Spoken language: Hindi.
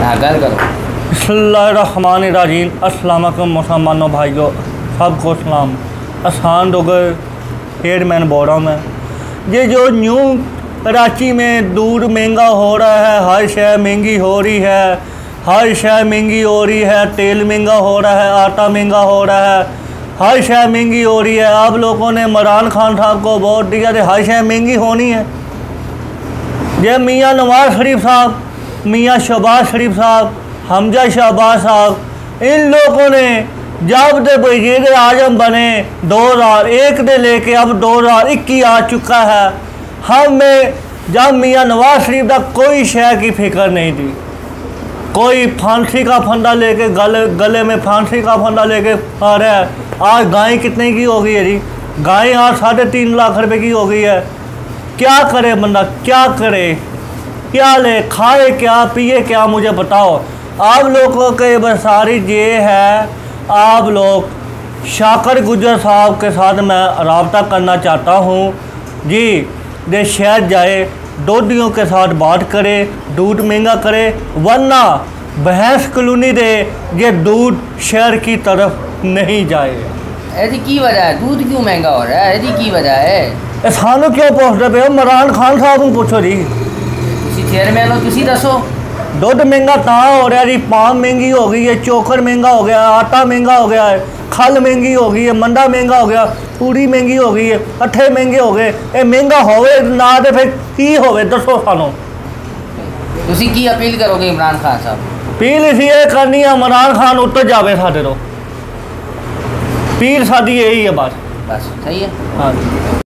हाँ गल करो। बिस्मिल्लाहिर्रहमानिर्रहीम। अस्सलाम वालेकुम मुसलमानों भाइयों, सबको सलाम। आसान डोगर हेयरमैन बोल रहा हूँ मैं। ये जो न्यू कराची में दूध महंगा हो रहा है, हर शय महंगी हो रही है, हर शय महंगी हो रही है, तेल महंगा हो रहा है, आटा महंगा हो रहा है, हर शय महंगी हो रही है। आप लोगों ने इमरान खान साहब को वोट दिया तो हर शय महंगी होनी है। ये मियाँ नवाज शरीफ साहब, मियाँ शहबाज शरीफ साहब, हमजा शहबाज साहब, इन लोगों ने जब से वज़ीर आज़म बने 2001 से लेके अब 2021 आ चुका है, हमें जब मियाँ नवाज शरीफ का कोई शय की फिक्र नहीं थी। कोई फांसी का फंदा लेके गले में फांसी का फंदा लेके आ रहा है। आज गाय कितने की हो गई है जी? गाय आज 3.5 लाख रुपए की हो गई है। क्या करे बंदा, क्या करे, क्या ले, खाए क्या, पिए क्या, मुझे बताओ। आप लोगों के बसारी ये है, आप लोग शाकर गुजर साहब के साथ मैं रब्ता करना चाहता हूँ जी। ये शहर जाए, दूधियों के साथ बात करे, दूध महंगा करे, वरना भैंस कॉलोनी दे ये दूध शहर की तरफ नहीं जाए। ऐसी की वजह है, दूध क्यों महंगा हो रहा है, ऐसी की वजह है? सानू क्यों पूछते पे हो? इमरान खान साहब को पूछो जी। चेयरमैन हो तुसी दसो। दूध महंगा कहाँ हो रहा है जी? पाम महंगी हो गई है, चोकर महंगा हो गया, आटा महंगा हो गया है, खल महंगी हो गई है, मंडा महंगा हो गया, पूरी महंगी हो गई है, अट्ठे महंगे हो गए। ये महंगा होवे ना तो फिर की होवे, दसो सानू। तुसी की अपील करोगे इमरान खान साहब? अपील इसलिए करनी है इमरान खान उतर जावे साडे तो। अपील साडी यही है बस। बस सही है। हाँ।